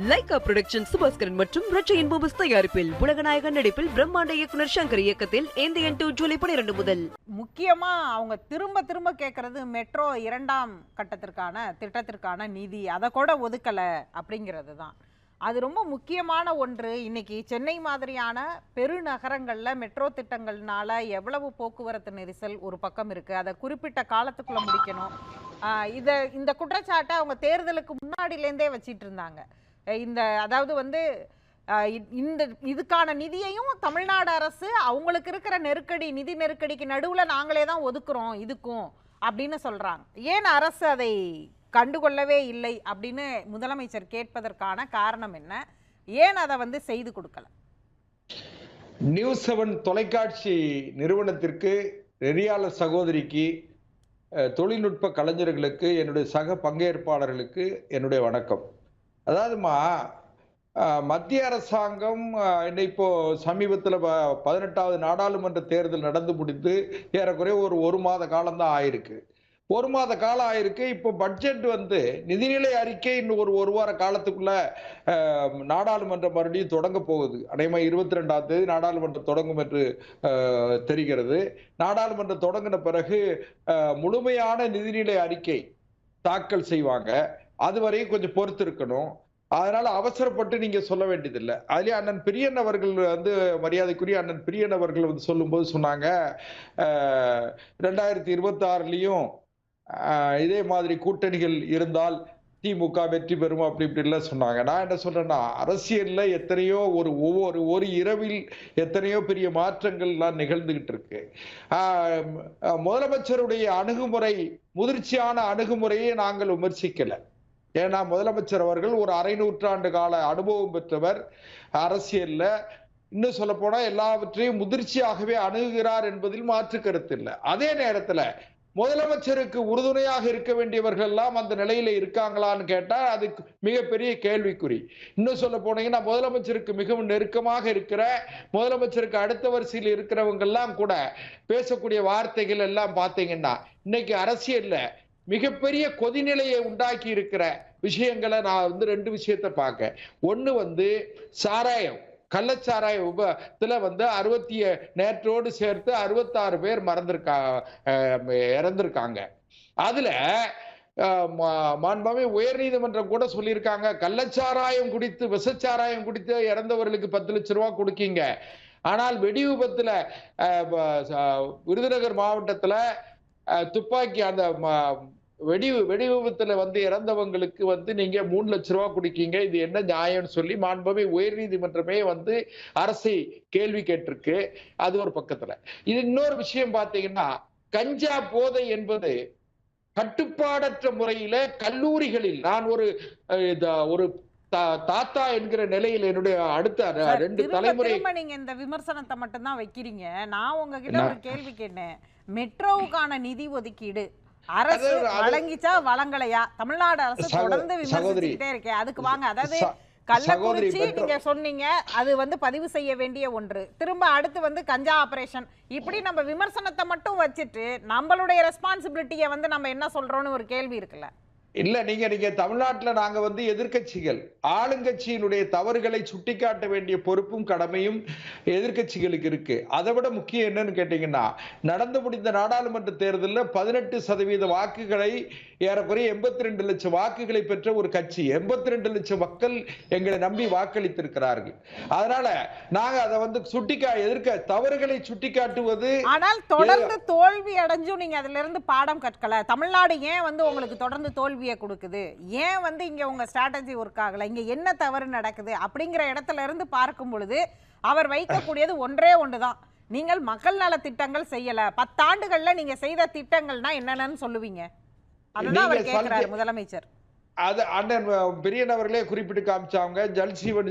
Lyca production Subaskaran மற்றும் ரச்சையின் பூபஸ் தயாரிப்பில் உலகநாயகன் நடிப்பில் பிரம்மாண்ட இயக்குனர் சங்கர் இயக்கத்தில் ஏந்தியன் 2 ஜூலை 12 முதல். முக்கியமா அவங்க திரும்ப திரும்ப கேட்கறது மெட்ரோ 2ஆம் கட்டத்திற்கான திட்டத்திற்கான நிதி, அதை கூட ஒதுக்கல அப்படிங்கிறது தான். அது ரொம்ப முக்கியமான ஒன்று. இன்னைக்கு சென்னை மாதிரியான பெருநகரங்கள்ல மெட்ரோ திட்டங்கள்னால எவ்வளவு போக்குவரத்து நெரிசல் ஒரு பக்கம் இருக்கு, அதை குறிப்பிட்ட காலத்துக்குள்ள முடிக்கணும். இந்த குற்றச்சாட்டை அவங்க தேர்தலுக்கு முன்னாடியிலேருந்தே வச்சிட்டு இருந்தாங்க. அதாவது வந்து இதுக்கான நிதியையும் தமிழ்நாடு அரசு அவங்களுக்கு இருக்கிற நிதி நெருக்கடிக்கு நடுவுல நாங்களே தான் ஒதுக்குறோம் இதுக்கும் அப்படின்னு சொல்றாங்க. ஏன் அரசு அதை கண்டுகொள்ளவே இல்லை அப்படின்னு முதலமைச்சர் கேட்பதற்கான காரணம் என்ன? ஏன் அதை வந்து செய்து கொடுக்கல? நியூஸ் 7 தொலைக்காட்சி நிறுவனத்திற்கு, நெறியாளர் சகோதரிக்கு, தொழில்நுட்ப கலைஞர்களுக்கு, என்னுடைய சக பங்கேற்பாளர்களுக்கு என்னுடைய வணக்கம். அதாவதுமா, மத்திய அரசாங்கம் இப்போ சமீபத்தில் 18வது நாடாளுமன்ற தேர்தல் நடந்து முடித்து ஏறக்குறைய ஒரு மாத காலம்தான் ஆயிருக்கு. ஒரு மாத காலம் ஆயிருக்கு. இப்போ பட்ஜெட் வந்து நிதிநிலை அறிக்கை இன்னும் ஒரு வார காலத்துக்குள்ள நாடாளுமன்றம் மறுபடியும் தொடங்க போகுது. அநேகமா 22ஆம் தேதி நாடாளுமன்றம் தொடங்கும் என்று தெரிகிறது. நாடாளுமன்றம் தொடங்கின பிறகு முழுமையான நிதிநிலை அறிக்கை தாக்கல் செய்வாங்க. அதுவரையும் கொஞ்சம் பொறுத்து இருக்கணும். அதனால அவசரப்பட்டு நீங்க சொல்ல வேண்டியதில்லை. அதுலயே அண்ணன் பிரியன் அவர்கள் வந்து, மரியாதைக்குரிய அண்ணன் பிரியன் அவர்கள் வந்து சொல்லும்போது சொன்னாங்க, 2026லயும் இதே மாதிரி கூட்டணிகள் இருந்தால் திமுக வெற்றி பெறும் அப்படி இப்படிலாம் சொன்னாங்க. நான் என்ன சொல்றேன்னா, அரசியல்ல எத்தனையோ ஒவ்வொரு இரவில் எத்தனையோ பெரிய மாற்றங்கள் எல்லாம் நிகழ்ந்துகிட்டு இருக்கு. முதலமைச்சருடைய அணுகுமுறை, முதிர்ச்சியான அணுகுமுறையை நாங்கள் விமர்சிக்கல. ஏன்னா முதலமைச்சர் அவர்கள் ஒரு அரை நூற்றாண்டு கால அனுபவம் பெற்றவர். அரசியல்ல இன்னும் சொல்ல போனா எல்லாவற்றையும் முதிர்ச்சியாகவே அணுகுகிறார் என்பதில் மாற்று கருத்து இல்லை. அதே நேரத்துல முதலமைச்சருக்கு உறுதுணையாக இருக்க வேண்டியவர்கள் எல்லாம் அந்த நிலையில இருக்காங்களான்னு கேட்டா அதுக்கு மிகப்பெரிய கேள்விக்குறி. இன்னும் சொல்ல போனீங்கன்னா, முதலமைச்சருக்கு மிகவும் நெருக்கமாக இருக்கிற, முதலமைச்சருக்கு அடுத்த வரிசையில் இருக்கிறவங்க எல்லாம் கூட பேசக்கூடிய வார்த்தைகள் எல்லாம் பாத்தீங்கன்னா, இன்னைக்கு அரசியல்ல மிகப்பெரிய கொதிநிலையை உண்டாக்கி இருக்கிற விஷயங்களை நான் வந்து 2 விஷயத்தை பார்க்க. ஒண்ணு வந்து சாராயம், கள்ளச்சாராய விபத்துல வந்து நேற்றோடு சேர்த்து 66 பேர் இறந்திருக்காங்க. அதுல மாண்புமிகு உயர்நீதிமன்றம் கூட சொல்லியிருக்காங்க, கள்ளச்சாராயம் குடித்து, விஷச்சாராயம் குடித்து இறந்தவர்களுக்கு 10 லட்சம் ரூபாய் கொடுக்கீங்க. ஆனால் வெடி விபத்துல விருதுநகர் மாவட்டத்துல துப்பாக்கி அந்த வெடி விபத்துல வந்து இறந்தவங்களுக்கு வந்து நீங்க 3 லட்சம் ரூபாய் கொடுக்கீங்க. இது என்ன நியாயம்னு சொல்லி மாண்புமிகு உயர்நீதிமன்றமே வந்து அரசை கேள்வி கேட்டிருக்கு. அது ஒரு பக்கத்துல. இது இன்னொரு விஷயம் பாத்தீங்கன்னா, கஞ்சா போதை என்பது கட்டுப்பாடற்ற முறையில கல்லூரிகளில், நான் ஒரு தாத்தா என்கிற நிலையில் என்னுடைய அடுத்த 2 தலைமுறை. நீங்க இந்த விமர்சனத்தை மட்டும் தான் வைக்கிறீங்க. நான் உங்ககிட்ட ஒரு கேள்வி கேட்டேன். மெட்ரோவுக்கான நிதி ஒதுக்கீடு அரசு வழங்கிச்சா வழங்கலையா? தமிழ்நாடு அரசு தொடர்ந்து விமர்சிச்சுக்கிட்டே இருக்கேன். அதுக்கு வாங்க. அதாவது கள்ளக்குறிச்சி நீங்க சொன்னீங்க, அது வந்து பதிவு செய்ய வேண்டிய ஒன்று. திரும்ப அடுத்து வந்து கஞ்சா ஆபரேஷன், இப்படி நம்ம விமர்சனத்தை மட்டும் வச்சுட்டு நம்மளுடைய ரெஸ்பான்சிபிலிட்டியை வந்து நம்ம என்ன சொல்றோம்னு ஒரு கேள்வி இருக்குல்ல. இல்ல, நீங்க தமிழ்நாட்டுல நாங்க வந்து எதிர்கட்சிகள், ஆளுங்கட்சியினுடைய தவறுகளை சுட்டிக்காட்ட வேண்டிய பொறுப்பும் கடமையும் எதிர்கட்சிகளுக்கு இருக்கு. அதை விட முக்கியம் என்னன்னு கேட்டீங்கன்னா, நடந்து முடிந்த நாடாளுமன்ற தேர்தலில் 18% வாக்குகளை, ஏறக்குறைய 82 லட்சம் வாக்குகளை பெற்ற ஒரு கட்சி, 82 லட்சம் மக்கள் எங்களை நம்பி வாக்களித்திருக்கிறார்கள். அதனால நாங்க அதை வந்து தவறுகளை சுட்டிக்காட்டுவது. ஆனால் தொடர்ந்து தோல்வி அடைஞ்சும் நீங்க அதுல இருந்து பாடம் கற்கல. தமிழ்நாடு ஏன் வந்து உங்களுக்கு தொடர்ந்து தோல்வியை கொடுக்குது? ஏன் வந்து இங்க உங்க ஸ்ட்ராட்டஜி ஒர்க் ஆகல? இங்க என்ன தவறு நடக்குது அப்படிங்கிற இடத்துல இருந்து பார்க்கும் பொழுது அவர் வைக்கக்கூடியது ஒன்றே ஒன்றுதான். நீங்கள் மக்கள் நல திட்டங்கள் செய்யல. 10 ஆண்டுகள்ல நீங்க செய்த திட்டங்கள்னா என்னன்னு சொல்லுவீங்க? அதுதான் அவர் கேட்கிறார் முதலமைச்சர். அது அண்ணன் பிரியன் அவர்களே குறிப்பிட்டு காமிச்சாங்க. ஜல்ஜீவன்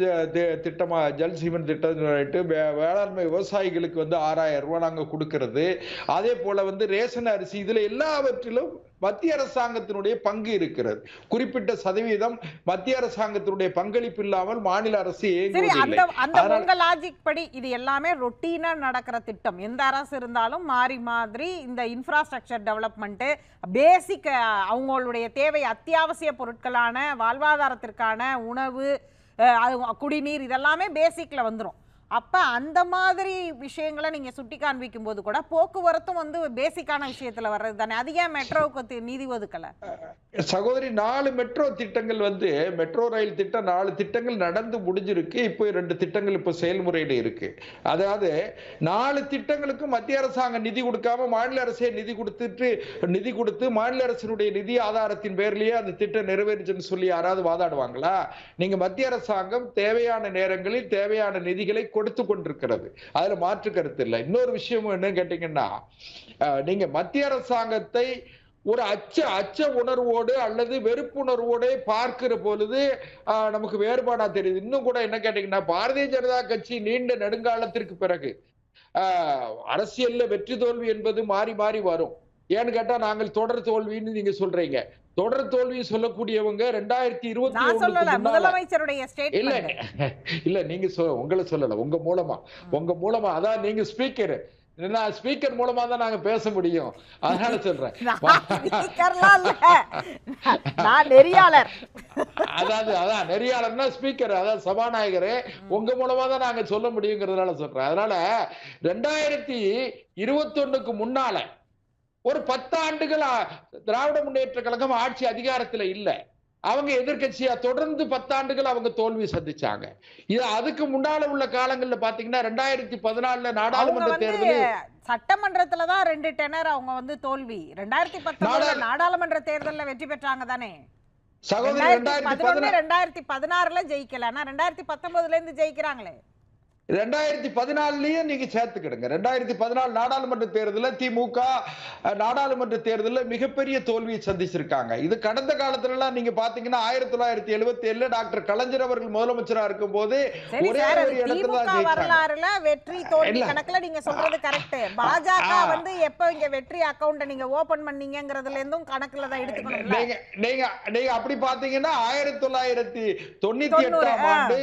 திட்டம் வேளாண்மை விவசாயிகளுக்கு வந்து 6000 ரூபாய் நாங்க கொடுக்கிறது. அதே போல வந்து ரேஷன் அரிசி, இதுல எல்லாவற்றிலும் மத்திய அரசாங்கத்தினுடைய பங்கு இருக்கிறது. குறிப்பிட்ட சதவீதம் மத்திய அரசாங்கத்தினுடைய பங்களிப்பு இல்லாமல் மாநில அரசு உங்க லாஜிக் படி இது எல்லாமே ரொட்டீனா நடக்கிற திட்டம். எந்த அரசு இருந்தாலும் மாறி மாதிரி இந்த இன்ஃப்ராஸ்ட்ரக்சர் டெவலப்மெண்ட், பேசிக் அவங்களுடைய தேவை அத்தியாவசிய பொருட்களான வாழ்வாதாரத்திற்கான உணவு, குடிநீர் இதெல்லாமே பேசிக்ல வந்துடும். அப்ப அந்த மாதிரி விஷயங்களை நீங்க சுட்டி காண்பிக்கும் போது கூட போக்குவரத்தும் வந்து பேசிக்கான விஷயத்துல வர்றது தானே. அது ஏன் மெட்ரோவுக்கு நிதி ஒதுக்கல? சகோதரி, 4 மெட்ரோ திட்டங்கள் வந்து மெட்ரோ ரயில் திட்டம் 4 திட்டங்கள் நடந்து முடிஞ்சிருக்கு. இப்போ 2 திட்டங்கள் இப்போ செயல்முறையில இருக்கு. அதாவது 4 திட்டங்களுக்கும் மத்திய அரசாங்கம் நிதி கொடுக்காம மாநில அரசே நிதி கொடுத்து மாநில அரசினுடைய நிதி ஆதாரத்தின் பேர்லயே அந்த திட்டம் நிறைவேறுச்சுன்னு சொல்லி யாராவது வாதாடுவாங்களா? நீங்க மத்திய அரசாங்கம் தேவையான நேரங்களில் தேவையான நிதிகளை கொடுத்து கொண்டிருக்கிறது. அதுல மாற்று கருத்து இல்லை. இன்னொரு விஷயம் என்ன கேட்டீங்கன்னா, நீங்க மத்திய அரசாங்கத்தை ஒரு அச்ச உணர்வோடு அல்லது வெறுப்புணர்வோடு பார்க்கிற பொழுது நமக்கு வேறுபாடா தெரியுது. இன்னும் கூட என்ன கேட்டீங்கன்னா, பாரதிய ஜனதா கட்சி நீண்ட நெடுங்காலத்திற்கு பிறகு அரசியல்ல வெற்றி தோல்வி என்பது மாறி மாறி வரும். ஏன்னு கேட்டா, நாங்கள் தொடர் தோல்வின்னு நீங்க சொல்றீங்க. தொடர் தோல்வி சொல்லக்கூடியவங்க 2021 முதலமைச்சருடைய ஸ்டேட்மென்ட் இல்ல, நீங்க உங்களை சொல்லல, உங்க மூலமா அதான் நீங்க ஸ்பீக்கர் மூலமா தான் நாங்க பேச முடியும். அதனால சொல்றேன், அதான் நெறியாளர்னா ஸ்பீக்கர், அதான் சபாநாயகர், உங்க மூலமா தான் நாங்க சொல்ல முடியுங்கிறதுனால சொல்றேன். அதனால 2021க்கு முன்னால ஒரு 10 ஆண்டுகள் திராவிட முன்னேற்ற கழகம் ஆட்சி அதிகாரத்துல இல்ல. அவங்க எதிர்கட்சியா தொடர்ந்து 10 ஆண்டுகள் அவங்க தோல்வி சந்திச்சாங்க. இது அதுக்கு முன்னால உள்ள காலங்கள்ல பாத்தீங்கன்னா 2014 நாடாளுமன்ற தேர்தல் சட்டமன்றத்துலதான் 2 டெனர் அவங்க வந்து தோல்வி. 2019 நாடாளுமன்ற தேர்தல்ல வெற்றி பெற்றாங்க தானே சகோதரி. 2016 ஜெயிக்கல, ஆனா 2019 இருந்து ஜெயிக்கிறாங்களே. 2014லயும் நீங்க சேர்த்துக்கிடுங்க. 2014 நாடாளுமன்ற தேர்தலில் திமுக நாடாளுமன்ற தேர்தலில் மிகப்பெரிய தோல்வியை சந்திச்சிருக்காங்க. இது கடந்த காலத்துல எல்லாம் நீங்க பாத்தீங்கன்னா 1977 டாக்டர் கலைஞர் அவர்கள் முதலமைச்சரா இருக்கும் போது ஒரே ஒரு இடத்துல தான் வரலாறுல வெற்றி தோல்வி கணக்குல நீங்க சொல்றது கரெக்ட். பாஜக வந்து எப்ப இங்க வெற்றி அக்கவுண்ட் நீங்க ஓபன் பண்ணீங்கங்கறதுல இருந்தும் கணக்குல தான் எடுத்துக்கணும். நீங்க அப்படி பாத்தீங்கன்னா 1998ஆம் ஆண்டு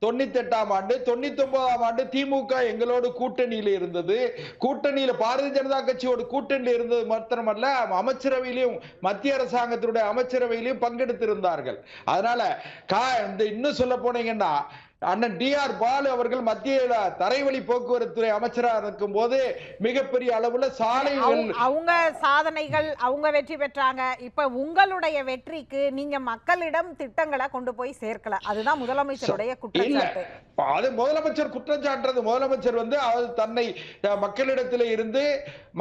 98ஆம் ஆண்டு 99ஆம் ஆண்டு திமுக எங்களோடு கூட்டணியில இருந்தது. கூட்டணியில பாரதிய ஜனதா கட்சியோட கூட்டணியில இருந்தது மாத்திரமல்ல, அமைச்சரவையிலும் மத்திய அரசாங்கத்தினுடைய அமைச்சரவையிலும் பங்கெடுத்திருந்தார்கள். அதனால இன்னும் சொல்ல போனீங்கன்னா, அண்ணன் டிஆர் பாலு அவர்கள் மத்திய தரைவழி போக்குவரத்து அமைச்சராக இருக்கும் போது மிகப்பெரிய அளவுல சாலைகள் அவங்க சாதனைகள் அவங்க வெற்றி பெற்றாங்க. இப்ப உங்களுடைய வெற்றிக்கு நீங்க மக்களிடம் திட்டங்களை கொண்டு போய் சேர்க்கல, அதுதான் முதலமைச்சருடைய குற்றச்சாட்டு. அது முதலமைச்சர் குற்றம் சாட்டுறது. முதலமைச்சர் வந்து அவர் தன்னை மக்களிடத்தில் இருந்து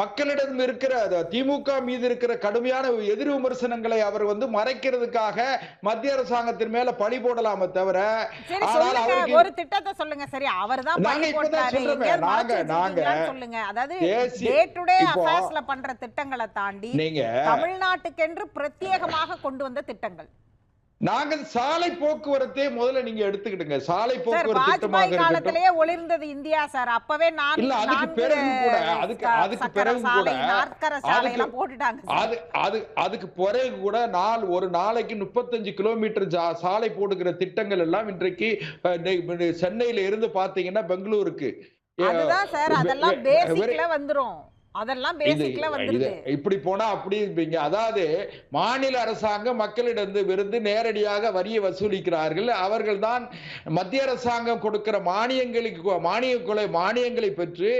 மக்களிடம் இருக்கிற திமுக மீது இருக்கிற கடுமையான எதிர் விமர்சனங்களை அவர் வந்து மறைக்கிறதுக்காக மத்திய அரசாங்கத்தின் மேல பழி போடலாமே தவிர, ஒரு திட்டத்தை சொல்லுங்க. சரி, அவர்தான் பழி போட்டாரு, சொல்லுங்க. அதாவது டே டு டே அஃபேர்ஸ்ல பண்ற திட்டங்களை தாண்டி தமிழ்நாட்டுக்கென்று பிரத்யேகமாக கொண்டு வந்த திட்டங்கள். நாங்கள் சாலை போக்குவரத்தை முதல்ல நீங்க எடுத்துக்கிடுங்க. சாலை போக்குவரத்து திட்டமாக காலத்திலேயே ஒளிர்ந்தது இந்தியா சார். அப்பவே நான் இல்ல, அதுக்கு பிறகு கூட அதுக்கு பிறகு கூட அதுக்கு பிறகு கூட ஒரு நாளைக்கு 35 கிலோமீட்டர் சாலை போடுகிற திட்டங்கள் எல்லாம் இன்றைக்கு சென்னையில இருந்து பாத்தீங்கன்னா பெங்களூருக்கு. அதுதான் சார், அதெல்லாம் பேசிக்ல வந்துரும். அதெல்லாம் பேசிக்ல வந்துருது. இப்படி போனா அப்படி இருப்பீங்க. அதாவது மாநில அரசாங்கம் மக்களிடமிருந்து நேரடியாக வரியை வசூலிக்கிறார்கள். அவர்கள் தான் மத்திய அரசாங்கம் கொடுக்கிற மானியங்களை பெற்று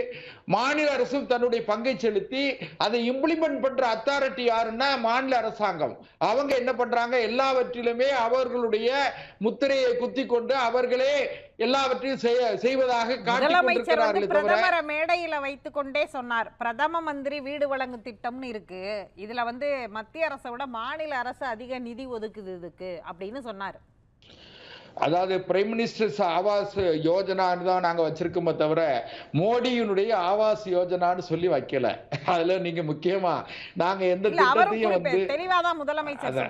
மாநில அரசும் தன்னுடைய பங்கை செலுத்தி அதை இம்ப்ளிமெண்ட் பண்ற அத்தாரிட்டி யாருன்னா மாநில அரசாங்கம். அவங்க என்ன பண்றாங்க, எல்லாவற்றிலுமே அவர்களுடைய முத்திரையை குத்தி கொண்டு அவர்களே எல்லாவற்றையும் செய்வதாக காட்டிக்கொண்டிருக்கிறார்கள். பிரதமரை மேடையில வைத்துக் கொண்டே சொன்னார், பிரதம மந்திரி வீடு வழங்கும் திட்டம்னு இருக்கு, இதுல வந்து மத்திய அரசை விட மாநில அரசு அதிக நிதி ஒதுக்குது இதுக்கு அப்படின்னு சொன்னார். அதாவது பிரைம் மினிஸ்டர்ஸ் ஆவாஸ் யோஜனான்னு தான் நாங்க வச்சிருக்கோமே தவிர மோடியினுடைய ஆவாஸ் யோஜனான்னு சொல்லி வைக்கல. அதுல நீங்க முக்கியமா நாங்க எந்த திட்டத்தையும் வந்து தெளிவாதான் முதலமைச்சர்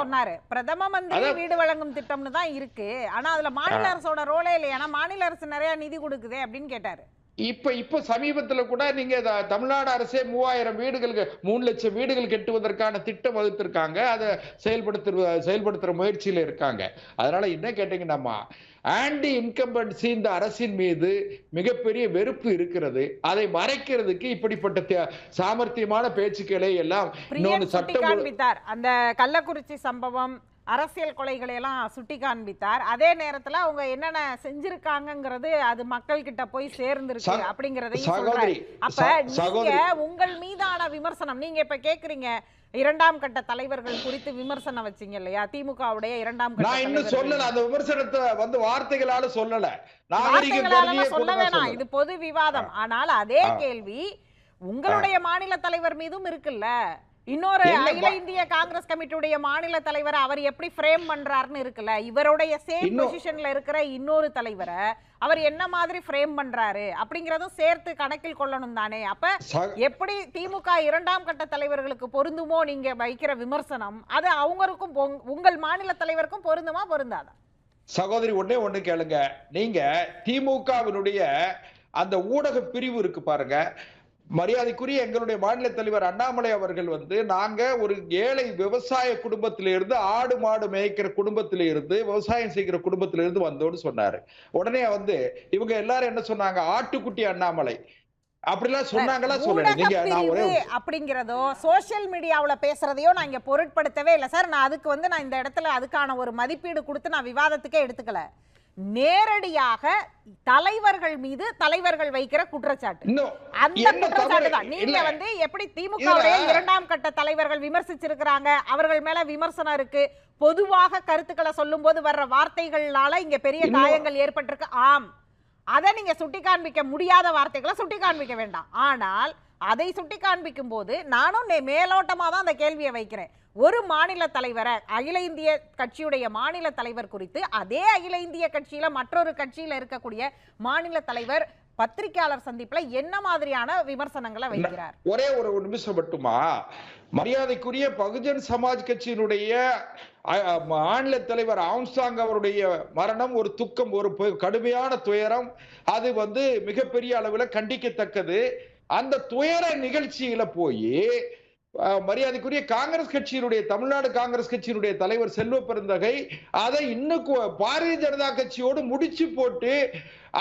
சொன்னாரு. பிரதம மந்திரி வீடு வழங்கும் திட்டம்னு தான் இருக்கு, ஆனா அதுல மாநில அரசோட ரோலே இல்லையா, மாநில அரசு நிறைய நிதி கொடுக்குதே அப்படின்னு கேட்டாரு. இப்ப சமீபத்துல கூட நீங்க தமிழ்நாடு அரசே 3000 வீடுகள் 3 லட்சம் வீடுகள் கட்டுவதற்கான திட்டம் வகுத்திருக்காங்க. அதை செயல்படுத்துற முயற்சியில இருக்காங்க. அதனால என்ன கேட்டீங்கன்னா, ஆன்டி இன்கம்பன்சி இந்த அரசின் மீது மிகப்பெரிய வெறுப்பு இருக்கிறது. அதை மறைக்கிறதுக்கு இப்படிப்பட்ட சாமர்த்தியமான பேச்சுக்களை எல்லாம் இன்னொன்னு சட்டம் அந்த கள்ளக்குறிச்சி சம்பவம் அரசியல் கொலைகளை எல்லாம் சுட்டி காண்பித்தார். அதே நேரத்துல அவங்க என்னென்ன செஞ்சிருக்காங்கிறது அது மக்கள் கிட்ட போய் சேர்ந்திருக்கு அப்படிங்கறதையும் சொல்றாரு. அப்ப நீங்க உங்கள் மீதான விமர்சனம், நீங்க இப்ப கேக்குறீங்க இரண்டாம் கட்ட தலைவர்கள் குறித்து விமர்சனம் வச்சீங்க இல்லையா, திமுகவுடைய இரண்டாம் கட்ட. நான் இன்னும் சொல்லல, அந்த விமர்சனத்தை வார்த்தைகளால சொல்லல, வார்த்தைகளால சொல்ல வேணாம், இது பொது விவாதம். ஆனால் அதே கேள்வி உங்களுடைய மாநில தலைவர் மீதும் இருக்குல்ல. இன்னொரு அகில இந்திய காங்கிரஸ் கமிட்டியுடைய மாநில தலைவர் அவர் எப்படி ஃப்ரேம் பண்றாருன்னு இருக்குல்ல. இவருடைய சேம் பொசிஷன்ல இருக்கிற இன்னொரு தலைவரை அவர் என்ன மாதிரி ஃப்ரேம் பண்றாரு அப்படிங்கறதும் சேர்த்து கணக்கில் கொள்ளணும் தானே. அப்ப எப்படி திமுக இரண்டாம் கட்ட தலைவர்களுக்கு பொருந்துமோ நீங்க வைக்கிற விமர்சனம், அது அவங்களுக்கும் உங்கள் மாநில தலைவருக்கும் பொருந்துமா பொருந்தாதா? சகோதரி, ஒண்ணு கேளுங்க. நீங்க திமுகவினுடைய அந்த ஊடக பிரிவு இருக்கு பாருங்க, மரியாதைக்குரிய எங்களுடைய மாநில தலைவர் அண்ணாமலை அவர்கள் நாங்க ஒரு ஏழை விவசாய குடும்பத்திலிருந்து, ஆடு மாடு மேய்க்கிற குடும்பத்திலிருந்து, விவசாயம் செய்கிற குடும்பத்திலிருந்து வந்தோன்னு சொன்னாரு. உடனே இவங்க எல்லாரும் என்ன சொன்னாங்க, ஆட்டுக்குட்டி அண்ணாமலை அப்படிலாம் சொன்னாங்களா? சொல்லுங்க நீங்க. அப்படிங்கறதோ சோசியல் மீடியாவுல பேசுறதையோ நான் இங்க பொருட்படுத்தவே இல்லை சார். நான் அதுக்கு நான் இந்த இடத்துல அதுக்கான ஒரு மதிப்பீடு கொடுத்து நான் விவாதத்துக்கே எடுத்துக்கல. நேரடியாக தலைவர்கள் மீது தலைவர்கள் வைக்கிற குற்றச்சாட்டு, அந்த குற்றச்சாட்டு தான். நீங்க எப்படி திமுகவுடைய இரண்டாம் கட்ட தலைவர்கள் விமர்சிச்சிருக்கிறாங்க, அவர்கள் மேல விமர்சனம் இருக்கு, பொதுவாக கருத்துக்களை சொல்லும் போது வர்ற வார்த்தைகளால இங்க பெரிய காயங்கள் ஏற்பட்டிருக்கு. ஆம், அதை நீங்க சுட்டி காண்பிக்க முடியாத வார்த்தைகளை சுட்டி காண்பிக்க வேண்டாம். ஆனால் அதை சுட்டி காண்பிக்கும் போது நானும் மேலோட்டமா தான் அந்த கேள்வியை வைக்கிறேன். ஒரு மாநில தலைவரை, அகில இந்திய கட்சியுடைய மாநில தலைவர் குறித்து அதே அகில இந்திய கட்சியில மற்றொரு கட்சியில இருக்கக்கூடிய மாநில தலைவர் பத்திரிகையாளர் சந்திப்புல என்ன மாதிரியான விமர்சனங்களை வைக்கிறார்? ஒரே ஒரு நிமிஷம் மட்டுமா. மரியாதைக்குரிய பகுஜன் சமாஜ் கட்சியினுடைய மாநில தலைவர் ஆம்ஸ்ட்ராங் அவருடைய மரணம் ஒரு துக்கம், ஒரு கடுமையான துயரம். அது மிகப்பெரிய அளவுல கண்டிக்கத்தக்கது. அந்த துயர நிகழ்ச்சியில போய் மரியாதைக்குரிய காங்கிரஸ் கட்சியினுடைய, தமிழ்நாடு காங்கிரஸ் கட்சியினுடைய தலைவர் செல்வ பெருந்தகை அதை இன்னும் பாரதிய ஜனதா கட்சியோடு முடிச்சு போட்டு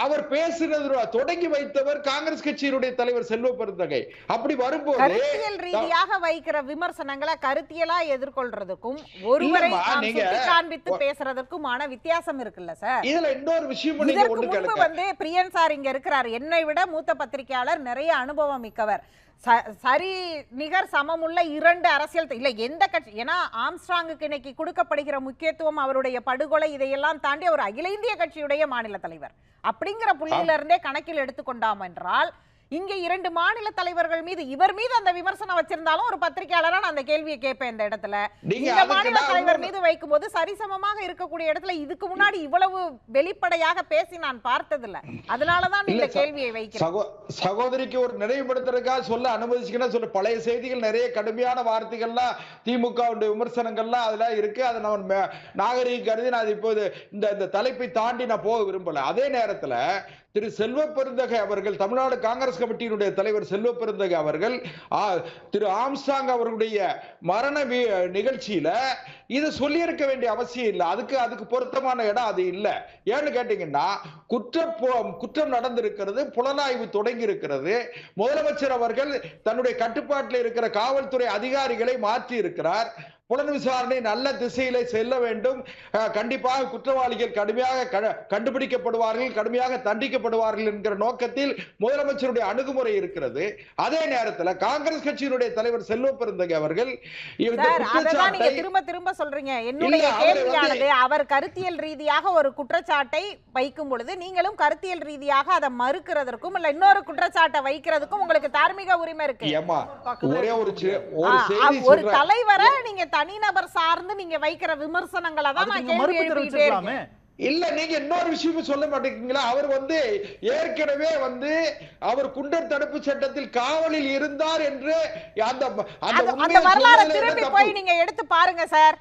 அவர் பேசுறது தொடங்கி வைத்தவர் காங்கிரஸ் கட்சியினுடைய தலைவர் செல்வ பெருந்தகை. அப்படி வரும்போது கருத்தியல் ரீதியாக வைக்கிற விமர்சனங்களை கருத்தியலா எதிர்கொள்றதுக்கும் ஒருவரை காண்பித்து பேசுறதுக்குமான வித்தியாசம் இருக்குல்ல சார். இதுல இன்னொரு விஷயம், பிரியன் சார் இங்க இருக்கிறார், என்னை விட மூத்த பத்திரிகையாளர், நிறைய அனுபவம் மிக்கவர், சரி நிகர் சமமுள்ள இரண்டு அரசியல் இல்ல எந்த கட்சி. ஏன்னா ஆம்ஸ்ட்ராங்குக்கு இன்னைக்கு கொடுக்கப்படுகிற முக்கியத்துவம், அவருடைய படுகொலை, இதையெல்லாம் தாண்டி ஒரு அகில இந்திய கட்சியுடைய மாநில தலைவர் அப்படிங்கிற புள்ளியில இருந்தே கணக்கில் எடுத்துக்கொண்டாம் என்றால், இங்க இரண்டு மாநில தலைவர்கள் மீது இவர் மீது அந்த விமர்சனம் வச்சிருந்தாலும் ஒரு பத்திரிகையாளரா நான் அந்த கேள்வியை கேட்பேன். இந்த இடத்துல இந்த மாநில தலைவர் மீது வைக்கும் போது சரிசமமாக இருக்கக்கூடிய இடத்துல இதுக்கு முன்னாடி இவ்வளவு வெளிப்படையாக பேசி நான் பார்த்ததில்லை. அதனாலதான் இந்த கேள்வியை வைக்கிறேன். சகோதரிக்கு ஒரு நினைவுபடுத்துறதுக்காக சொல்ல அனுமதிச்சுக்கணும். சொல்ல பழைய செய்திகள் நிறைய கடுமையான வார்த்தைகள்லாம் திமுக விமர்சனங்கள்லாம் அதெல்லாம் இருக்கு. அதை நான் நாகரிக கருதி நான் இப்போது இந்த தலைப்பை தாண்டி நான் போக விரும்பல. அதே நேரத்துல திரு செல்வ பெருந்தகை அவர்கள், தமிழ்நாடு காங்கிரஸ் கமிட்டியினுடைய தலைவர் செல்வ பெருந்தகை அவர்கள் திரு ஆம்ஸ்ட்ராங் அவர்களுடைய மரண நிகழ்ச்சியில இது சொல்லியிருக்க வேண்டிய அவசியம் இல்லை. அதுக்கு பொருத்தமான இடம் அது இல்லை. ஏன்னு கேட்டீங்கன்னா, குற்றம் நடந்திருக்கிறது, புலனாய்வு தொடங்கி இருக்கிறது. முதலமைச்சர் அவர்கள் தன்னுடைய கட்டுப்பாட்டில் இருக்கிற காவல்துறை அதிகாரிகளை மாற்றி இருக்கிறார். புலன் விசாரணை நல்ல திசையிலே செல்ல வேண்டும். கண்டிப்பாக குற்றவாளிகள் கடுமையாக கண்டுபிடிக்கப்படுவார்கள், கடுமையாக தண்டிக்கப்படுவார்கள் என்கிற நோக்கத்தில் முதலமைச்சருடைய அணுகுமுறை இருக்கிறது. அதே நேரத்தில் காங்கிரஸ் கட்சியினுடைய தலைவர் செல்வ பெருந்தகை அவர்கள் திரும்ப சொல்றீங்க. என்னுடைய கேள்வியானது, அவர் கருத்தியல் ரீதியாக ஒரு குற்றச்சாட்டை வைக்கும் பொழுது நீங்களும் கருத்தியல் ரீதியாக அதை மறுக்கிறதற்கும் இல்ல இன்னொரு குற்றச்சாட்டை வைக்கிறதுக்கும் உங்களுக்கு தார்மீக உரிமை இருக்கு. ஒரு தலைவரை நீங்க தனிநபர் சார்ந்து நீங்க வைக்கிற விமர்சனங்களை தான் நான் கேள்வி எழுப்பிட்டே இருக்கேன். இல்ல, நீங்க இன்னொரு விஷயம் சொல்ல மாட்டேங்கிறீங்களா? அவர் ஏற்கனவே அவர் குண்டர் தடுப்பு சட்டத்தில் காவலில் இருந்தார் என்று அந்த வரலாறு திரும்பி போய் நீங்க எடுத்து பாருங்க சார்.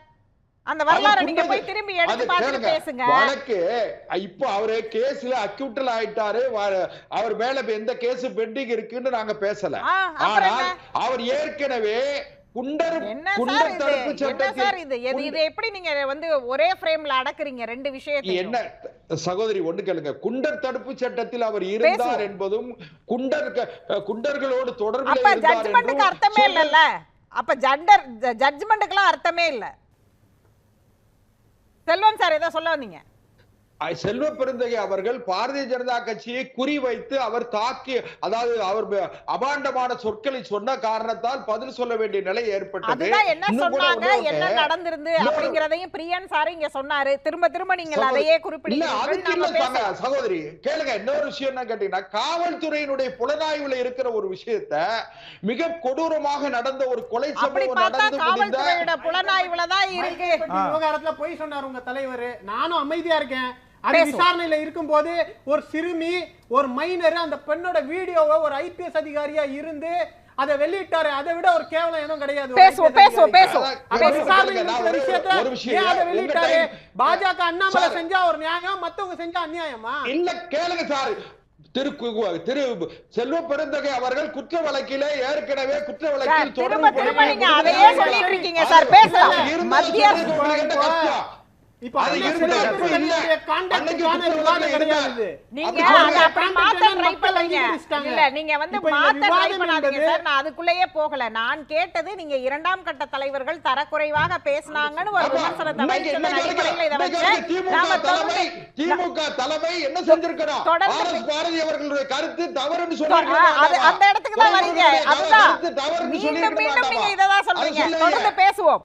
அந்த வரலாறு நீங்க போய் திரும்பி எடுத்து பார்த்துட்டு பேசுங்க. வழக்கு இப்போ அவரு கேஸ்ல அக்யூட்டல் ஆயிட்டாரு, அவர் மேல எந்த கேஸ் பெண்டிங் இருக்குன்னு நாங்க பேசல. ஆனால் அவர் ஏற்கனவே குண்டர் தடுப்பு சட்டத்தில் இது எப்படி நீங்க வந்து ஒரே ஃப்ரேம்ல அடக்குறீங்க ரெண்டு விஷயத்தை? என்ன சகோதரி ஒண்ணு கேளுங்க, குண்டர் தடுப்பு சட்டத்தில் அவர் இருந்தார் என்பதும் குண்டர்களோடு தொடர்பு ஜட்ஜ்மென்ட்க்கு அர்த்தமே இல்லல்ல. அப்ப ஜட்ஜ்மென்ட்க்குலாம் அர்த்தமே இல்ல. செல்வம் சார் ஏதோ சொல்ல வந்தீங்க. செல்வ பெருந்தகை அவர்கள் பாரதிய ஜனதா கட்சியை குறிவைத்து அவர் தாக்கி, அதாவது அவர் அபாண்டமான சொற்களை சொன்ன காரணத்தால் பதில் சொல்ல வேண்டிய நிலை ஏற்பட்டது. என்ன சொன்னாங்க, என்ன நடந்திருந்து அப்படிங்கறதையும் பிரியன் சார் இங்க சொன்னாரு. திரும்ப திரும்ப நீங்க அதையே குறிப்பிடுறீங்க. சகோதரி கேளுங்க, இன்னொரு விஷயம் என்ன கேட்டீங்கன்னா, காவல்துறையினுடைய புலனாய்வுல இருக்கிற ஒரு விஷயத்தை மிக கொடூரமாக நடந்த ஒரு கொலை சம்பவம் நடந்து காவல்துறையோட புலனாய்வுல தான் இருக்கு. விவகாரத்துல போய் சொன்னார் உங்க தலைவர். நானும் அமைதியா இருக்கேன். அது விசாரணையில இருக்கும் போது ஒரு சிறுமி, ஒரு மைனர், அந்த பெண்ணோட வீடியோவை ஒரு ஐபிஎஸ் அதிகாரியா இருந்து அதை வெளியிட்டாரு. அதை விட ஒரு கேவலம் எதுவும் கிடையாது. பாஜக அண்ணாமலை செஞ்சா ஒரு நியாயம், மத்தவங்க செஞ்சா அநியாயமா? இல்ல கேளுங்க சார், திரு செல்வ பெருந்தகை அவர்கள் குற்ற வழக்கிலே ஏற்கனவே குற்ற வழக்கில் திரும்ப நீங்க அதையே சொல்லிட்டு இருக்கீங்க சார். பேசலாம். மத்திய இப்ப நீங்க வந்து மாத்த ட்ரை பண்ணாதீங்க சார். நான் அதுக்குள்ளேயே போகல. நான் கேட்டது நீங்க இரண்டாம் கட்ட தலைவர்கள் தரக்குறைவாக பேசினாங்கன்னு ஒரு விமர்சனத்தை வைத்ததன் அடிப்படையில் இதை வச்சு திமுக தலைமை என்ன செஞ்சிருக்கணும், பாரதி அவர்களுடைய கருத்து தவறுன்னு சொல்றாங்க. அந்த இடத்துக்கு தான் வரீங்க. அதுதான் மீண்டும் மீண்டும் நீங்க இததான் சொல்றீங்க. தொடர்ந்து பேசுவோம்.